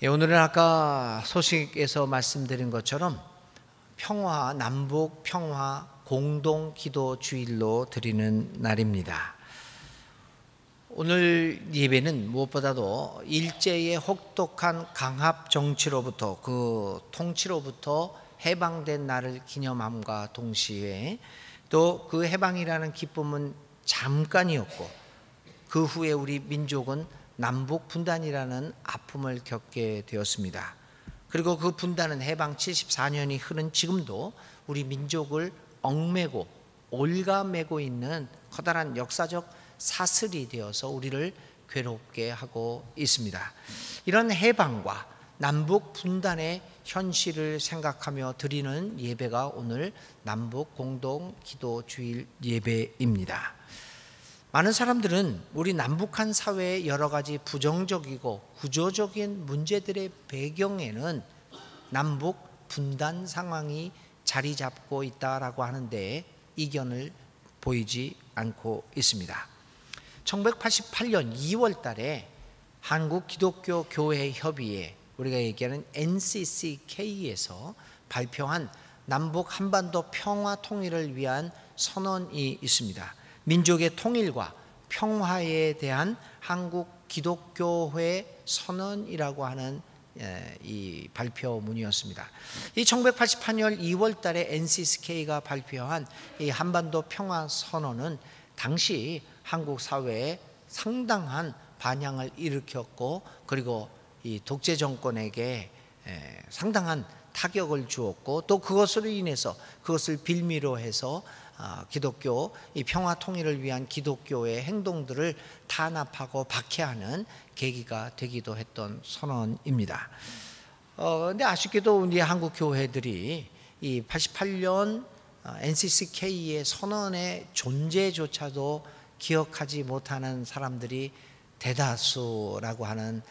오늘은 아까 소식에서 말씀드린 것처럼 평화, 남북 평화 공동 기도 주일로 드리는 날입니다. 오늘 예배는 무엇보다도 일제의 혹독한 강압 정치로부터 그 통치로부터 해방된 날을 기념함과 동시에 또 그 해방이라는 기쁨은 잠깐이었고 그 후에 우리 민족은 남북 분단이라는 아픔을 겪게 되었습니다. 그리고 그 분단은 해방 74년이 흐른 지금도 우리 민족을 얽매고 올가매고 있는 커다란 역사적 사슬이 되어서 우리를 괴롭게 하고 있습니다. 이런 해방과 남북 분단의 현실을 생각하며 드리는 예배가 오늘 남북 공동 기도 주일 예배입니다. 많은 사람들은 우리 남북한 사회의 여러 가지 부정적이고 구조적인 문제들의 배경에는 남북 분단 상황이 자리 잡고 있다라고 하는데 이견을 보이지 않고 있습니다. 1988년 2월 달에 한국 기독교 교회 협의회, 우리가 얘기하는 NCCK에서 발표한 남북 한반도 평화 통일을 위한 선언이 있습니다. 민족의 통일과 평화에 대한 한국 기독교회 선언이라고 하는 이 발표문이었습니다. 이 1988년 2월 달에 NCCK가 발표한 이 한반도 평화 선언은 당시 한국 사회에 상당한 반향을 일으켰고 그리고 이 독재 정권에게 상당한 타격을 주었고 또 그것으로 인해서 그것을 빌미로 해서 기독교 이 평화 통일을 위한 기독교의 행동들을 탄압하고 박해하는 계기가 되기도 했던 선언입니다. 근데 아쉽게도 우리 한국 교회들이 이 88년 NCCK의 선언의 존재조차도 기억하지 못하는 사람들이 대다수라고 하는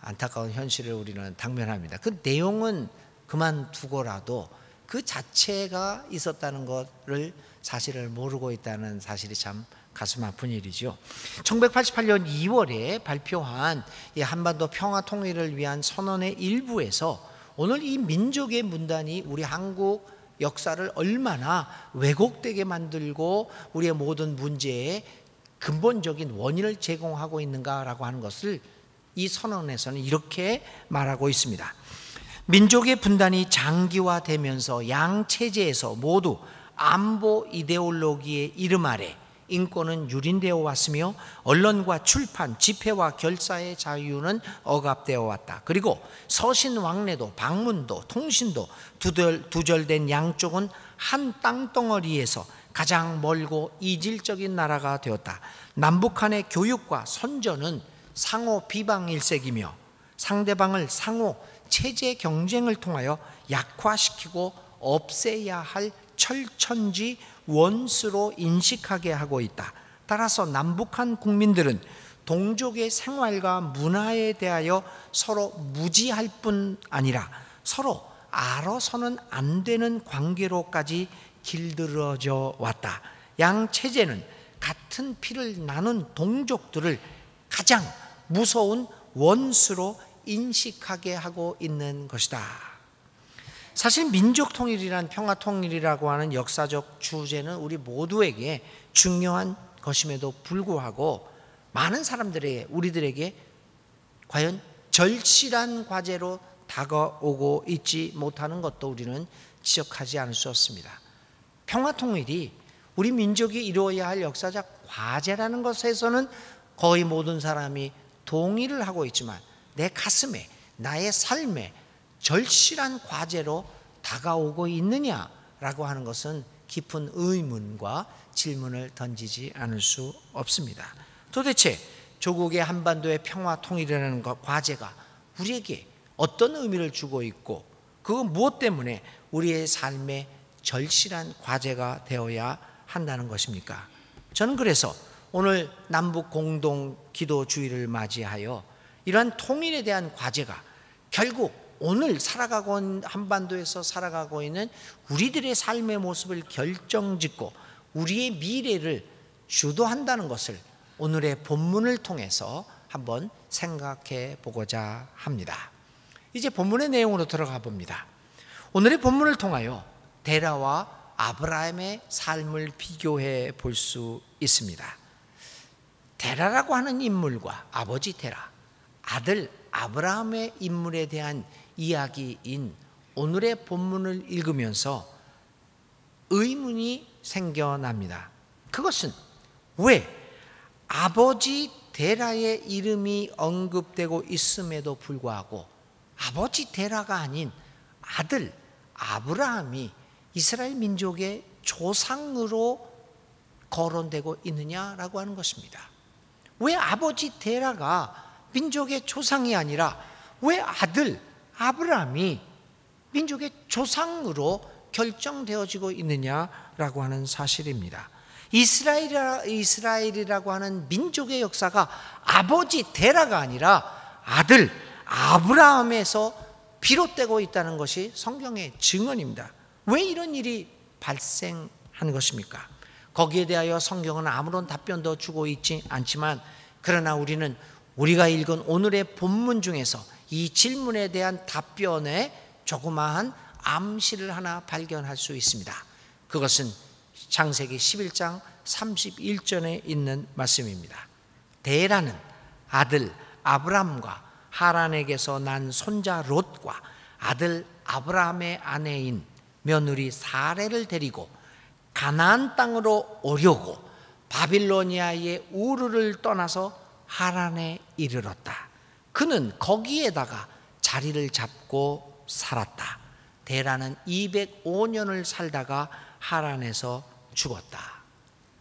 안타까운 현실을 우리는 당면합니다. 그 내용은 그만두고라도 그 자체가 있었다는 것을 사실을 모르고 있다는 사실이 참 가슴 아픈 일이죠. 1988년 2월에 발표한 이 한반도 평화 통일을 위한 선언의 일부에서 오늘 이 민족의 분단이 우리 한국 역사를 얼마나 왜곡되게 만들고 우리의 모든 문제에 근본적인 원인을 제공하고 있는가라고 하는 것을 이 선언에서는 이렇게 말하고 있습니다. 민족의 분단이 장기화되면서 양 체제에서 모두 안보 이데올로기의 이름 아래 인권은 유린되어 왔으며 언론과 출판, 집회와 결사의 자유는 억압되어 왔다. 그리고 서신왕래도 방문도 통신도 두절된 양쪽은 한 땅덩어리에서 가장 멀고 이질적인 나라가 되었다. 남북한의 교육과 선전은 상호 비방 일색이며 상대방을 상호 체제 경쟁을 통하여 약화시키고 없애야 할 철천지 원수로 인식하게 하고 있다. 따라서 남북한 국민들은 동족의 생활과 문화에 대하여 서로 무지할 뿐 아니라 서로 알아서는 안 되는 관계로까지 길들어져 왔다. 양 체제는 같은 피를 나눈 동족들을 가장 무서운 원수로 인식하게 하고 있는 것이다. 사실 민족 통일이란 평화 통일이라고 하는 역사적 주제는 우리 모두에게 중요한 것임에도 불구하고 많은 사람들에게 우리들에게 과연 절실한 과제로 다가오고 있지 못하는 것도 우리는 지적하지 않을 수 없습니다. 평화 통일이 우리 민족이 이루어야 할 역사적 과제라는 것에서는 거의 모든 사람이 동의를 하고 있지만 내 가슴에 나의 삶에 절실한 과제로 다가오고 있느냐라고 하는 것은 깊은 의문과 질문을 던지지 않을 수 없습니다. 도대체 조국의 한반도의 평화 통일이라는 과제가 우리에게 어떤 의미를 주고 있고 그건 무엇 때문에 우리의 삶에 절실한 과제가 되어야 한다는 것입니까? 저는 그래서 오늘 남북 공동 기도 주일을 맞이하여 이러한 통일에 대한 과제가 결국 오늘 살아가고 있는 한반도에서 살아가고 있는 우리들의 삶의 모습을 결정짓고 우리의 미래를 주도한다는 것을 오늘의 본문을 통해서 한번 생각해 보고자 합니다. 이제 본문의 내용으로 들어가 봅니다. 오늘의 본문을 통하여 데라와 아브라함의 삶을 비교해 볼 수 있습니다. 데라라고 하는 인물과 아버지 데라, 아들 아브라함의 인물에 대한 이야기인 오늘의 본문을 읽으면서 의문이 생겨납니다. 그것은 왜 아버지 데라의 이름이 언급되고 있음에도 불구하고 아버지 데라가 아닌 아들 아브라함이 이스라엘 민족의 조상으로 거론되고 있느냐라고 하는 것입니다. 왜 아버지 데라가 민족의 조상이 아니라 왜 아들 아브라함이 민족의 조상으로 결정되어지고 있느냐라고 하는 사실입니다. 이스라엘이라고 하는 민족의 역사가 아버지 데라가 아니라 아들 아브라함에서 비롯되고 있다는 것이 성경의 증언입니다. 왜 이런 일이 발생한 것입니까? 거기에 대하여 성경은 아무런 답변도 주고 있지 않지만, 그러나 우리는 우리가 읽은 오늘의 본문 중에서 이 질문에 대한 답변에 조그마한 암시를 하나 발견할 수 있습니다. 그것은 창세기 11장 31절에 있는 말씀입니다. 데라는 아들 아브람과 하란에게서 난 손자 롯과 아들 아브라함의 아내인 며느리 사레를 데리고 가나안 땅으로 오려고 바빌로니아의 우르를 떠나서 하란에 이르렀다. 그는 거기에다가 자리를 잡고 살았다. 데라는 205년을 살다가 하란에서 죽었다.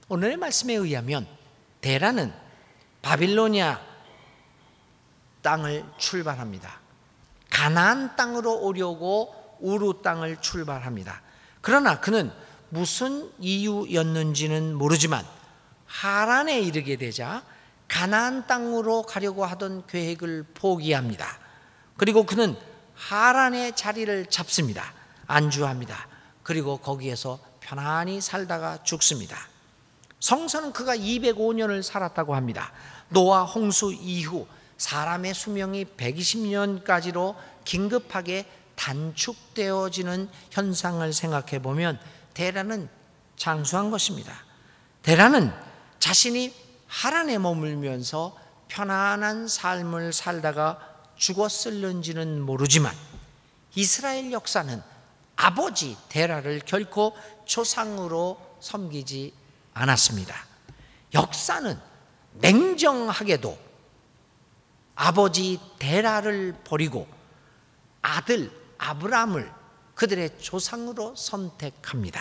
오늘의 말씀에 의하면 데라는 바빌로니아 땅을 출발합니다. 가나안 땅으로 오려고 우르 땅을 출발합니다. 그러나 그는 무슨 이유였는지는 모르지만 하란에 이르게 되자 가나안 땅으로 가려고 하던 계획을 포기합니다. 그리고 그는 하란의 자리를 잡습니다. 안주합니다. 그리고 거기에서 편안히 살다가 죽습니다. 성서는 그가 205년을 살았다고 합니다. 노아 홍수 이후 사람의 수명이 120년까지로 긴급하게 단축되어지는 현상을 생각해 보면 데라는 장수한 것입니다. 데라는 자신이 하란에 머물면서 편안한 삶을 살다가 죽었을는지는 모르지만 이스라엘 역사는 아버지 데라를 결코 조상으로 섬기지 않았습니다. 역사는 냉정하게도 아버지 데라를 버리고 아들 아브람을 그들의 조상으로 선택합니다.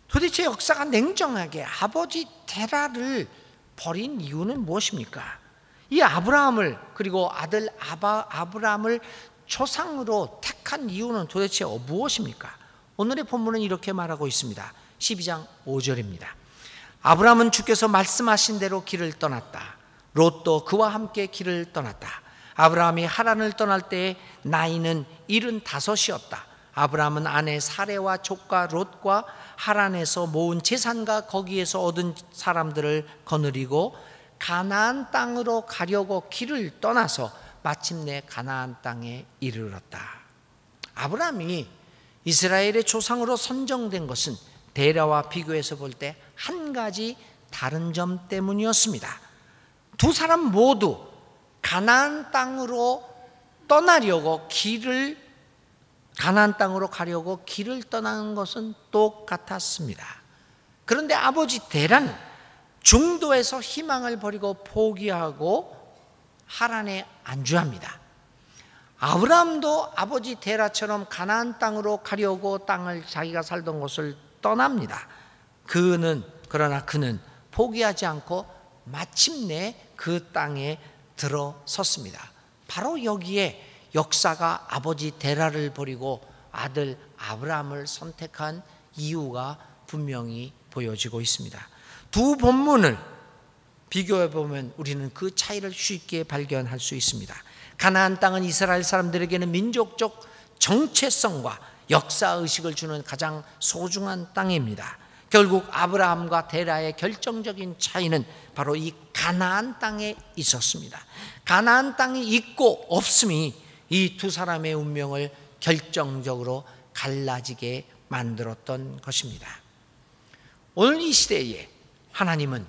도대체 역사가 냉정하게 아버지 데라를 버린 이유는 무엇입니까? 이 아브라함을 그리고 아들 아브라함을 조상으로 택한 이유는 도대체 무엇입니까? 오늘의 본문은 이렇게 말하고 있습니다. 12장 5절입니다. 아브라함은 주께서 말씀하신 대로 길을 떠났다. 롯도 그와 함께 길을 떠났다. 아브라함이 하란을 떠날 때에 나이는 75이었다. 아브라함은 아내 사레와 조카 롯과 하란에서 모은 재산과 거기에서 얻은 사람들을 거느리고 가나안 땅으로 가려고 길을 떠나서 마침내 가나안 땅에 이르렀다. 아브라함이 이스라엘의 조상으로 선정된 것은 데라와 비교해서 볼 때 한 가지 다른 점 때문이었습니다. 두 사람 모두 가나안 땅으로 떠나려고 가나안 땅으로 가려고 길을 떠나는 것은 똑같았습니다. 그런데 아버지 데라는 중도에서 희망을 버리고 포기하고 하란에 안주합니다. 아브라함도 아버지 데라처럼 가나안 땅으로 가려고 땅을 자기가 살던 곳을 떠납니다. 그러나 그는 포기하지 않고 마침내 그 땅에 들어섰습니다. 바로 여기에 역사가 아버지 데라를 버리고 아들 아브라함을 선택한 이유가 분명히 보여지고 있습니다. 두 본문을 비교해 보면 우리는 그 차이를 쉽게 발견할 수 있습니다. 가나안 땅은 이스라엘 사람들에게는 민족적 정체성과 역사의식을 주는 가장 소중한 땅입니다. 결국 아브라함과 데라의 결정적인 차이는 바로 이 가나안 땅에 있었습니다. 가나안 땅이 있고 없음이 이 두 사람의 운명을 결정적으로 갈라지게 만들었던 것입니다. 오늘 이 시대에 하나님은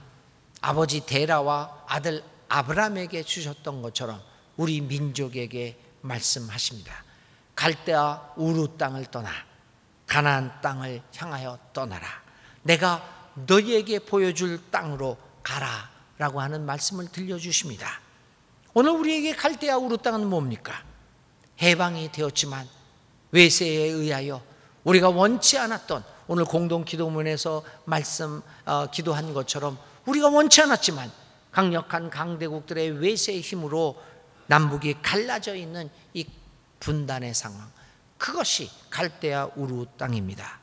아버지 데라와 아들 아브라함에게 주셨던 것처럼 우리 민족에게 말씀하십니다. 갈대아 우르 땅을 떠나 가나안 땅을 향하여 떠나라. 내가 너희에게 보여줄 땅으로 가라 라고 하는 말씀을 들려주십니다. 오늘 우리에게 갈대아 우르 땅은 뭡니까? 해방이 되었지만 외세에 의하여 우리가 원치 않았던, 오늘 공동 기도문에서 기도한 것처럼 우리가 원치 않았지만 강력한 강대국들의 외세의 힘으로 남북이 갈라져 있는 이 분단의 상황, 그것이 갈대아 우르 땅입니다.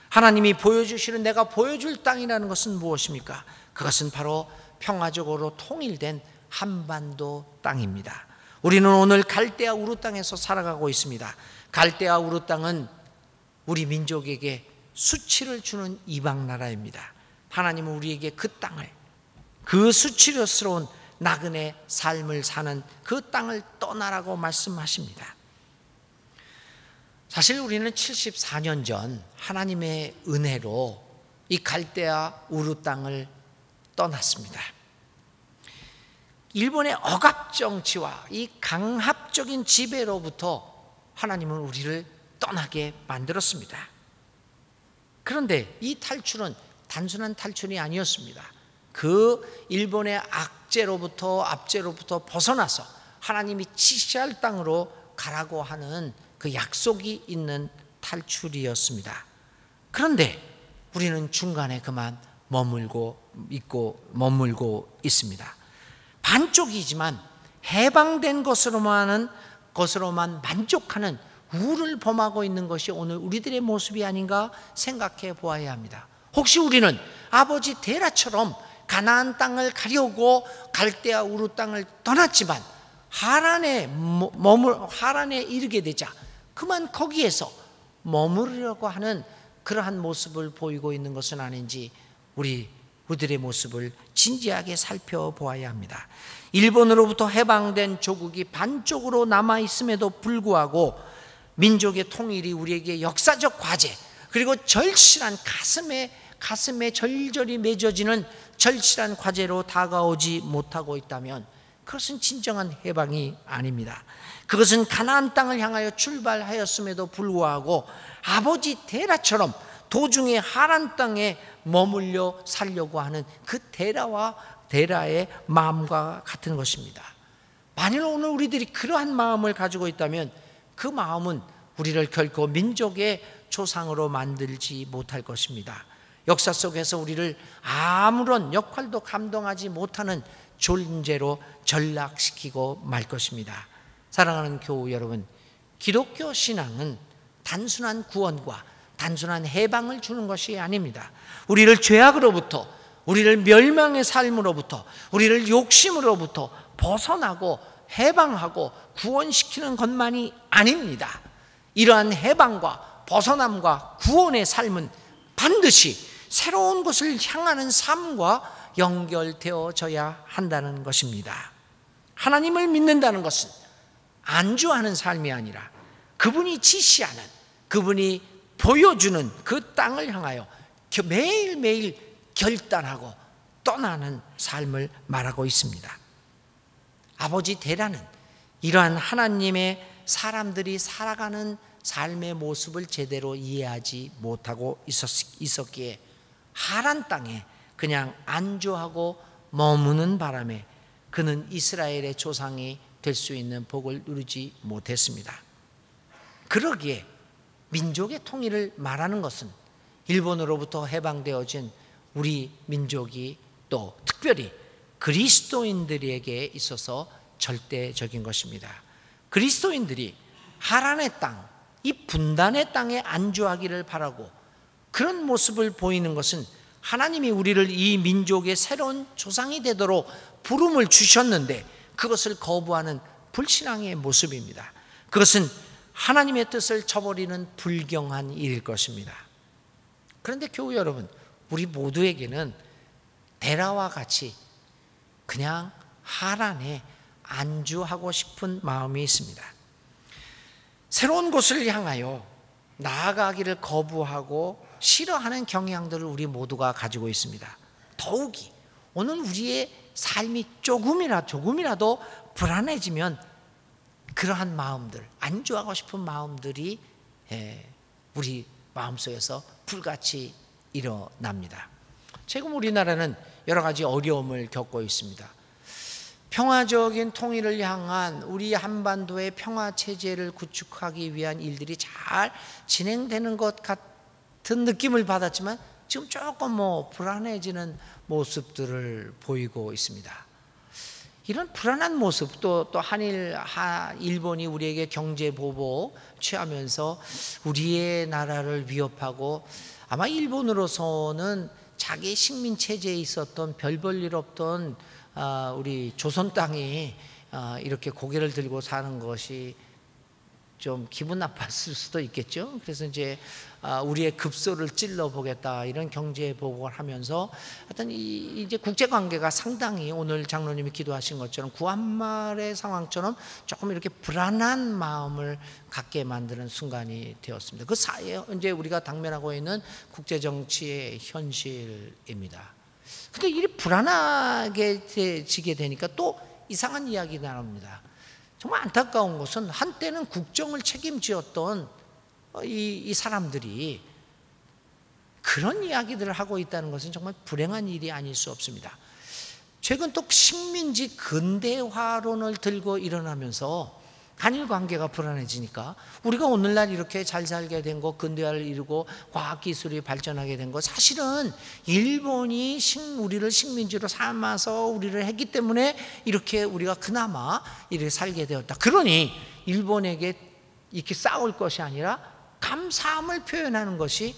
하나님이 보여주시는, 내가 보여줄 땅이라는 것은 무엇입니까? 그것은 바로 평화적으로 통일된 한반도 땅입니다. 우리는 오늘 갈대아 우르 땅에서 살아가고 있습니다. 갈대아 우르 땅은 우리 민족에게 수치를 주는 이방 나라입니다. 하나님은 우리에게 그 땅을, 그 수치스러운 나그네 삶을 사는 그 땅을 떠나라고 말씀하십니다. 사실 우리는 74년 전 하나님의 은혜로 이 갈대아 우르 땅을 떠났습니다. 일본의 억압 정치와 이 강압적인 지배로부터 하나님은 우리를 떠나게 만들었습니다. 그런데 이 탈출은 단순한 탈출이 아니었습니다. 그 일본의 압제로부터 벗어나서 하나님이 지시할 땅으로 가라고 하는 그 약속이 있는 탈출이었습니다. 그런데 우리는 중간에 그만 머물고 있습니다. 반쪽이지만 해방된 것으로만 만족하는 우를 범하고 있는 것이 오늘 우리들의 모습이 아닌가 생각해 보아야 합니다. 혹시 우리는 아버지 데라처럼 가나안 땅을 가려고 갈대아 우르 땅을 떠났지만 하란에 이르게 되자 그만 거기에서 머무르려고 하는 그러한 모습을 보이고 있는 것은 아닌지 우리들의 모습을 진지하게 살펴보아야 합니다. 일본으로부터 해방된 조국이 반쪽으로 남아있음에도 불구하고 민족의 통일이 우리에게 역사적 과제, 그리고 절실한 가슴에 절절히 맺어지는 절실한 과제로 다가오지 못하고 있다면 그것은 진정한 해방이 아닙니다. 그것은 가나안 땅을 향하여 출발하였음에도 불구하고 아버지 데라처럼 도중에 하란 땅에 머물려 살려고 하는 그 데라의 마음과 같은 것입니다. 만일 오늘 우리들이 그러한 마음을 가지고 있다면 그 마음은 우리를 결코 민족의 조상으로 만들지 못할 것입니다. 역사 속에서 우리를 아무런 역할도 감당하지 못하는 존재로 전락시키고 말 것입니다. 사랑하는 교우 여러분, 기독교 신앙은 단순한 구원과 단순한 해방을 주는 것이 아닙니다. 우리를 죄악으로부터, 우리를 멸망의 삶으로부터, 우리를 욕심으로부터 벗어나고 해방하고 구원시키는 것만이 아닙니다. 이러한 해방과 벗어남과 구원의 삶은 반드시 새로운 곳을 향하는 삶과 연결되어져야 한다는 것입니다. 하나님을 믿는다는 것은 안주하는 삶이 아니라 그분이 지시하는, 그분이 보여주는 그 땅을 향하여 매일매일 결단하고 떠나는 삶을 말하고 있습니다. 아버지 데라는 이러한 하나님의 사람들이 살아가는 삶의 모습을 제대로 이해하지 못하고 있었기에 하란 땅에 그냥 안주하고 머무는 바람에 그는 이스라엘의 조상이 될 수 있는 복을 누리지 못했습니다. 그러기에 민족의 통일을 말하는 것은 일본으로부터 해방되어진 우리 민족이 또 특별히 그리스도인들에게 있어서 절대적인 것입니다. 그리스도인들이 하란의 땅, 이 분단의 땅에 안주하기를 바라고 그런 모습을 보이는 것은 하나님이 우리를 이 민족의 새로운 조상이 되도록 부름을 주셨는데 그것을 거부하는 불신앙의 모습입니다. 그것은 하나님의 뜻을 저버리는 불경한 일일 것입니다. 그런데 교우 여러분, 우리 모두에게는 데라와 같이 그냥 하란에 안주하고 싶은 마음이 있습니다. 새로운 곳을 향하여 나아가기를 거부하고 싫어하는 경향들을 우리 모두가 가지고 있습니다. 더욱이 오늘 우리의 삶이 조금이라도 불안해지면 그러한 마음들, 안주하고 싶은 마음들이 우리 마음속에서 불같이 일어납니다. 지금 우리나라는 여러 가지 어려움을 겪고 있습니다. 평화적인 통일을 향한 우리 한반도의 평화체제를 구축하기 위한 일들이 잘 진행되는 것 같은 느낌을 받았지만 지금 조금 불안해지는 모습들을 보이고 있습니다. 이런 불안한 모습, 또 일본이 우리에게 경제 보복 취하면서 우리의 나라를 위협하고, 아마 일본으로서는 자기 식민 체제에 있었던 별 볼 일 없던 우리 조선 땅이 이렇게 고개를 들고 사는 것이 좀 기분 나빴을 수도 있겠죠. 그래서 이제 우리의 급소를 찔러 보겠다, 이런 경제 보복을 하면서 하여튼 이제 국제 관계가 상당히 오늘 장로님이 기도하신 것처럼 구한말의 상황처럼 조금 이렇게 불안한 마음을 갖게 만드는 순간이 되었습니다. 그 사이에 이제 우리가 당면하고 있는 국제 정치의 현실입니다. 근데 이 불안하게 지게 되니까 또 이상한 이야기 나옵니다. 정말 안타까운 것은 한때는 국정을 책임지었던 이 사람들이 그런 이야기들을 하고 있다는 것은 정말 불행한 일이 아닐 수 없습니다. 최근 또 식민지 근대화론을 들고 일어나면서 한일 관계가 불안해지니까 우리가 오늘날 이렇게 잘 살게 된 거, 근대화를 이루고 과학기술이 발전하게 된 거, 사실은 일본이 우리를 식민지로 삼아서 우리를 했기 때문에 이렇게 우리가 그나마 이렇게 살게 되었다. 그러니 일본에게 이렇게 싸울 것이 아니라 감사함을 표현하는 것이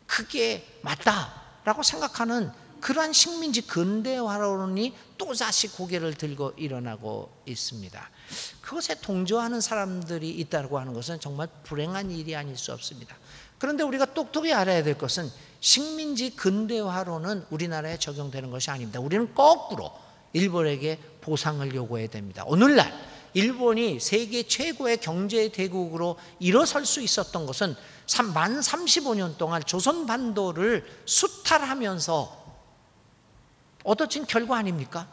그게 맞다라고 생각하는 그러한 식민지 근대화론이 또다시 고개를 들고 일어나고 있습니다. 그것에 동조하는 사람들이 있다고 하는 것은 정말 불행한 일이 아닐 수 없습니다. 그런데 우리가 똑똑히 알아야 될 것은 식민지 근대화론은 우리나라에 적용되는 것이 아닙니다. 우리는 거꾸로 일본에게 보상을 요구해야 됩니다. 오늘날 일본이 세계 최고의 경제 대국으로 일어설 수 있었던 것은 만 35년 동안 조선 반도를 수탈하면서 얻어진 결과 아닙니까?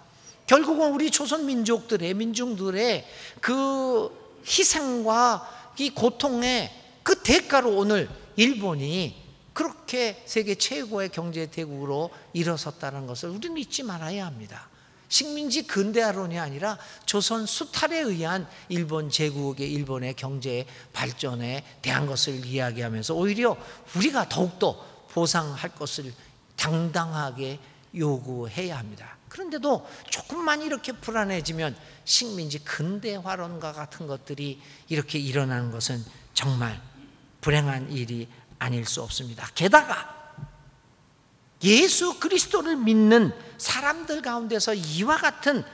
결국은 우리 조선 민중들의 그 희생과 이 고통의 그 대가로 오늘 일본이 그렇게 세계 최고의 경제 대국으로 일어섰다는 것을 우리는 잊지 말아야 합니다. 식민지 근대화론이 아니라 조선 수탈에 의한 일본 제국의 일본의 경제 발전에 대한 것을 이야기하면서 오히려 우리가 더욱더 보상할 것을 당당하게 요구해야 합니다. 그런데도 조금만 이렇게 불안해지면 식민지 근대화론과 같은 것들이 이렇게 일어나는 것은 정말 불행한 일이 아닐 수 없습니다. 게다가 예수 그리스도를 믿는 사람들 가운데서 이와 같은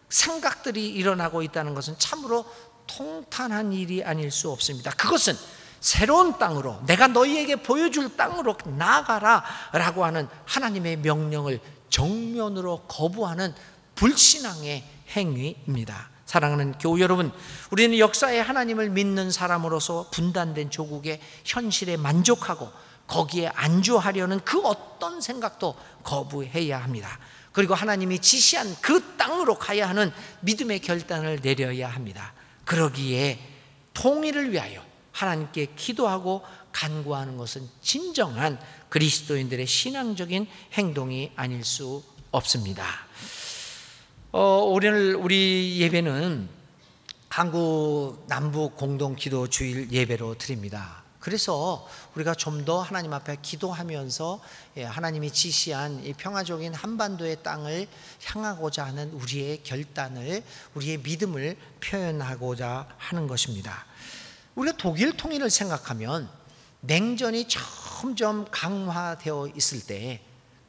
생각들이 일어나고 있다는 것은 참으로 통탄한 일이 아닐 수 없습니다. 그것은 새로운 땅으로, 내가 너희에게 보여줄 땅으로 나아가라 라고 하는 하나님의 명령을 정면으로 거부하는 불신앙의 행위입니다. 사랑하는 교우 여러분, 우리는 역사에 하나님을 믿는 사람으로서 분단된 조국의 현실에 만족하고 거기에 안주하려는 그 어떤 생각도 거부해야 합니다. 그리고 하나님이 지시한 그 땅으로 가야 하는 믿음의 결단을 내려야 합니다. 그러기에 통일을 위하여 하나님께 기도하고 간구하는 것은 진정한 그리스도인들의 신앙적인 행동이 아닐 수 없습니다. 오늘 우리 예배는 한국 남북 공동 기도 주일 예배로 드립니다. 그래서 우리가 좀 더 하나님 앞에 기도하면서 하나님이 지시한 이 평화적인 한반도의 땅을 향하고자 하는 우리의 결단을, 우리의 믿음을 표현하고자 하는 것입니다. 우리가 독일 통일을 생각하면 냉전이 점점 강화되어 있을 때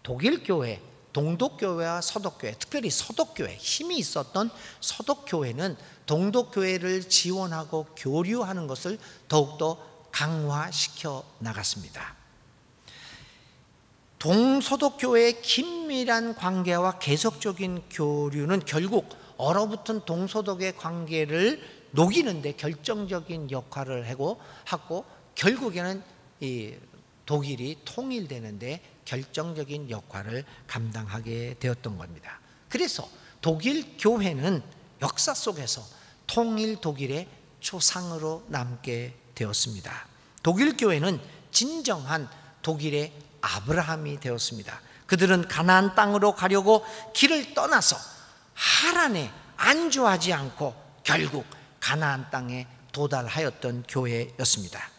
독일 교회, 동독교회와 서독교회, 특별히 서독교회, 힘이 있었던 서독교회는 동독교회를 지원하고 교류하는 것을 더욱더 강화시켜 나갔습니다. 동서독교회의 긴밀한 관계와 계속적인 교류는 결국 얼어붙은 동서독의 관계를 녹이는 데 결정적인 역할을 하고 결국에는 이 독일이 통일되는데 결정적인 역할을 감당하게 되었던 겁니다. 그래서 독일 교회는 역사 속에서 통일 독일의 초상으로 남게 되었습니다. 독일 교회는 진정한 독일의 아브라함이 되었습니다. 그들은 가나안 땅으로 가려고 길을 떠나서 하란에 안주하지 않고 결국 가나안 땅에 도달하였던 교회였습니다.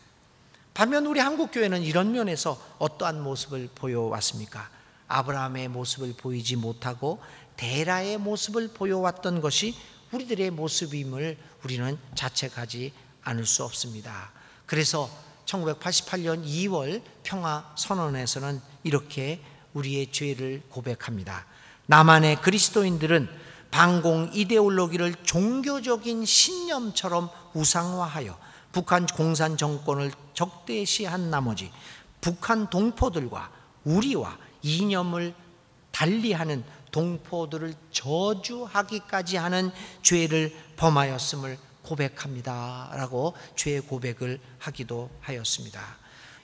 반면 우리 한국교회는 이런 면에서 어떠한 모습을 보여왔습니까? 아브라함의 모습을 보이지 못하고 데라의 모습을 보여왔던 것이 우리들의 모습임을 우리는 자책하지 않을 수 없습니다. 그래서 1988년 2월 평화선언에서는 이렇게 우리의 죄를 고백합니다. 남한의 그리스도인들은 반공 이데올로기를 종교적인 신념처럼 우상화하여 북한 공산 정권을 적대시한 나머지 북한 동포들과 우리와 이념을 달리하는 동포들을 저주하기까지 하는 죄를 범하였음을 고백합니다 라고 죄의 고백을 하기도 하였습니다.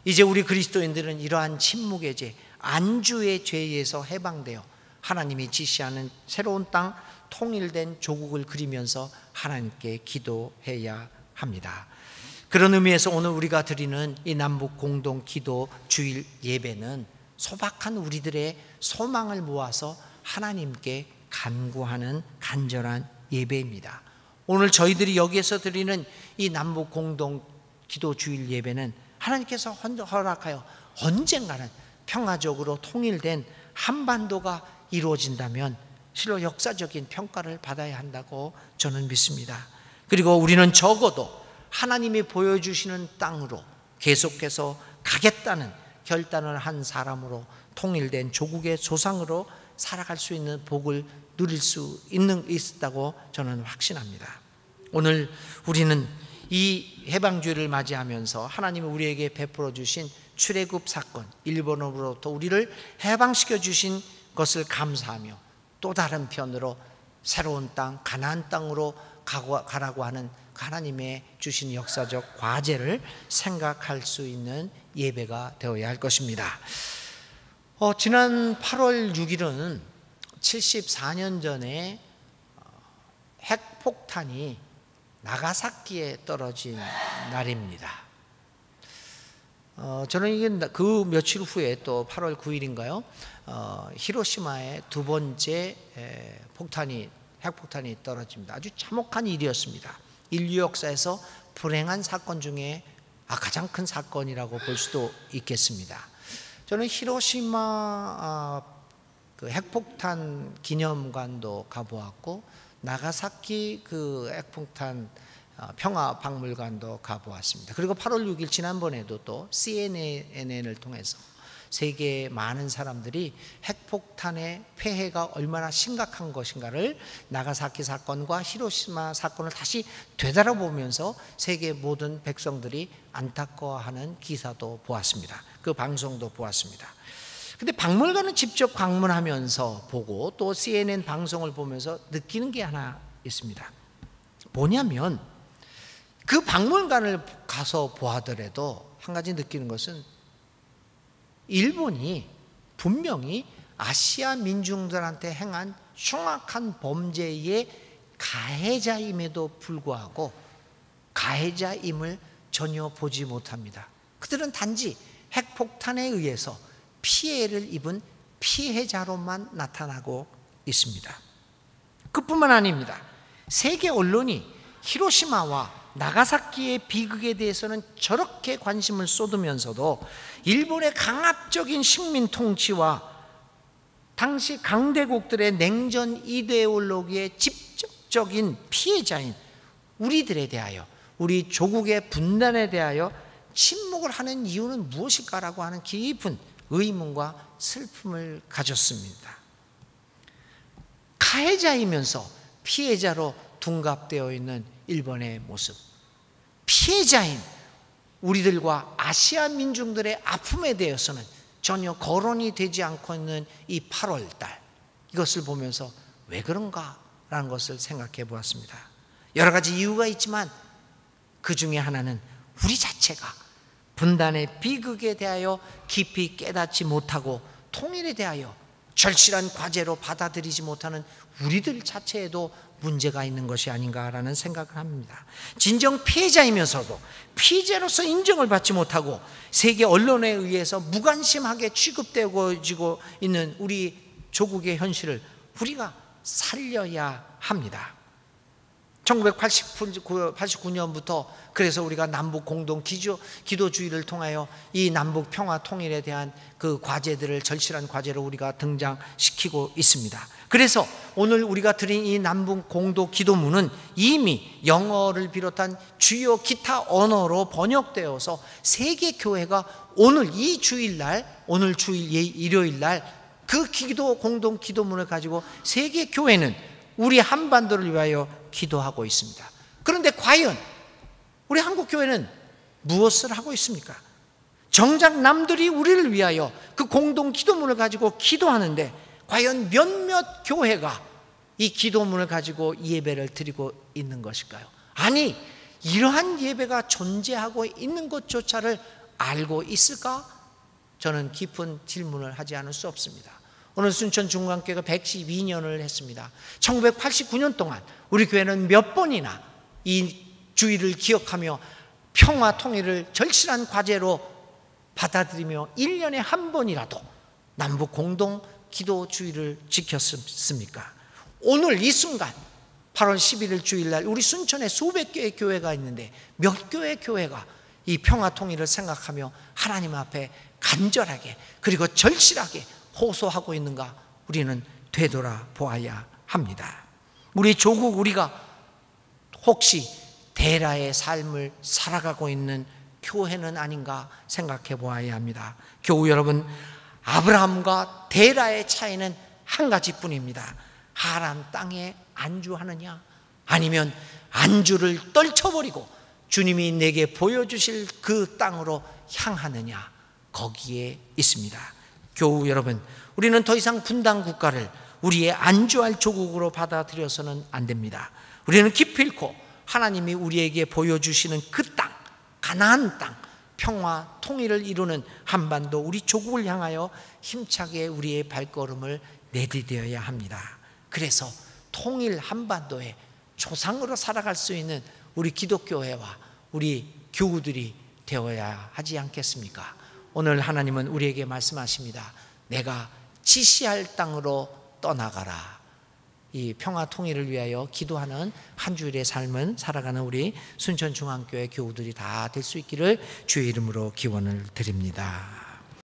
이제 우리 그리스도인들은 이러한 침묵의 죄, 안주의 죄에서 해방되어 하나님이 지시하는 새로운 땅, 통일된 조국을 그리면서 하나님께 기도해야 합니다. 그런 의미에서 오늘 우리가 드리는 이 남북 공동 기도 주일 예배는 소박한 우리들의 소망을 모아서 하나님께 간구하는 간절한 예배입니다. 오늘 저희들이 여기에서 드리는 이 남북 공동 기도 주일 예배는 하나님께서 허락하여 언젠가는 평화적으로 통일된 한반도가 이루어진다면 실로 역사적인 평가를 받아야 한다고 저는 믿습니다. 그리고 우리는 적어도 하나님이 보여주시는 땅으로 계속해서 가겠다는 결단을 한 사람으로 통일된 조국의 조상으로 살아갈 수 있는 복을 누릴 수 있다고 저는 확신합니다. 오늘 우리는 이 해방주의를 맞이하면서 하나님이 우리에게 베풀어 주신 출애굽 사건, 일본으로부터 우리를 해방시켜 주신 것을 감사하며 또 다른 편으로 새로운 땅, 가나안 땅으로 가라고 하는 하나님의 주신 역사적 과제를 생각할 수 있는 예배가 되어야 할 것입니다. 지난 8월 6일은 74년 전에 핵폭탄이 나가사키에 떨어진 날입니다. 저는 이게 그 며칠 후에 또 8월 9일인가요? 히로시마에 두 번째 핵폭탄이 떨어집니다. 아주 참혹한 일이었습니다. 인류 역사에서 불행한 사건 중에 가장 큰 사건이라고 볼 수도 있겠습니다. 저는 히로시마 그 핵폭탄 기념관도 가보았고 나가사키 그 핵폭탄 평화박물관도 가보았습니다. 그리고 8월 6일 지난번에도 또 CNN을 통해서 세계의 많은 사람들이 핵폭탄의 폐해가 얼마나 심각한 것인가를 나가사키 사건과 히로시마 사건을 다시 되돌아보면서 세계 모든 백성들이 안타까워하는 기사도 보았습니다. 그 방송도 보았습니다. 근데 박물관을 직접 방문하면서 보고 또 CNN 방송을 보면서 느끼는 게 하나 있습니다. 뭐냐면 그 박물관을 가서 보아더라도 한 가지 느끼는 것은 일본이 분명히 아시아 민중들한테 행한 흉악한 범죄의 가해자임에도 불구하고 가해자임을 전혀 보지 못합니다. 그들은 단지 핵폭탄에 의해서 피해를 입은 피해자로만 나타나고 있습니다. 그뿐만 아닙니다. 세계 언론이 히로시마와 나가사키의 비극에 대해서는 저렇게 관심을 쏟으면서도 일본의 강압적인 식민 통치와 당시 강대국들의 냉전 이데올로기의 직접적인 피해자인 우리들에 대하여, 우리 조국의 분단에 대하여 침묵을 하는 이유는 무엇일까라고 하는 깊은 의문과 슬픔을 가졌습니다. 가해자이면서 피해자로 둔갑되어 있는 일본의 모습, 피해자인 우리들과 아시아 민중들의 아픔에 대해서는 전혀 거론이 되지 않고 있는 이 8월 달, 이것을 보면서 왜 그런가라는 것을 생각해 보았습니다. 여러 가지 이유가 있지만 그 중에 하나는 우리 자체가 분단의 비극에 대하여 깊이 깨닫지 못하고 통일에 대하여 절실한 과제로 받아들이지 못하는 우리들 자체에도 문제가 있는 것이 아닌가라는 생각을 합니다. 진정 피해자이면서도 피해자로서 인정을 받지 못하고 세계 언론에 의해서 무관심하게 취급되어지고 있는 우리 조국의 현실을 우리가 살려야 합니다. 1989년부터 그래서 우리가 남북 공동 기도주의를 통하여 이 남북 평화 통일에 대한 그 과제들을 절실한 과제로 우리가 등장시키고 있습니다. 그래서 오늘 우리가 드린 이 남북 공동 기도문은 이미 영어를 비롯한 주요 기타 언어로 번역되어서 세계 교회가 오늘 이 주일날, 오늘 일요일날 그 기도 공동 기도문을 가지고 세계 교회는 우리 한반도를 위하여 기도하고 있습니다. 그런데 과연 우리 한국 교회는 무엇을 하고 있습니까? 정작 남들이 우리를 위하여 그 공동 기도문을 가지고 기도하는데 과연 몇몇 교회가 이 기도문을 가지고 예배를 드리고 있는 것일까요? 아니, 이러한 예배가 존재하고 있는 것조차를 알고 있을까? 저는 깊은 질문을 하지 않을 수 없습니다. 오늘 순천중앙교회가 112년을 했습니다. 1989년 동안 우리 교회는 몇 번이나 이 주의를 기억하며 평화 통일을 절실한 과제로 받아들이며 1년에 한 번이라도 남북 공동 기도 주의를 지켰습니까? 오늘 이 순간 8월 11일 주일날 우리 순천에 수백 개의 교회가 있는데 몇 개의 교회가 이 평화 통일을 생각하며 하나님 앞에 간절하게 그리고 절실하게 호소하고 있는가? 우리는 되돌아보아야 합니다. 우리 조국, 우리가 혹시 데라의 삶을 살아가고 있는 교회는 아닌가 생각해 보아야 합니다. 교우 여러분, 아브라함과 데라의 차이는 한 가지뿐입니다. 하란 땅에 안주하느냐, 아니면 안주를 떨쳐버리고 주님이 내게 보여주실 그 땅으로 향하느냐, 거기에 있습니다. 교우 여러분, 우리는 더 이상 분단 국가를 우리의 안주할 조국으로 받아들여서는 안 됩니다. 우리는 기필코 하나님이 우리에게 보여주시는 그 땅, 가나안 땅, 평화 통일을 이루는 한반도 우리 조국을 향하여 힘차게 우리의 발걸음을 내디뎌야 합니다. 그래서 통일 한반도에 조상으로 살아갈 수 있는 우리 기독교회와 우리 교우들이 되어야 하지 않겠습니까? 오늘 하나님은 우리에게 말씀하십니다. 내가 지시할 땅으로 떠나가라. 이 평화 통일을 위하여 기도하는 한 주일의 삶은 살아가는 우리 순천중앙교회 교우들이 다 될 수 있기를 주의 이름으로 기원을 드립니다.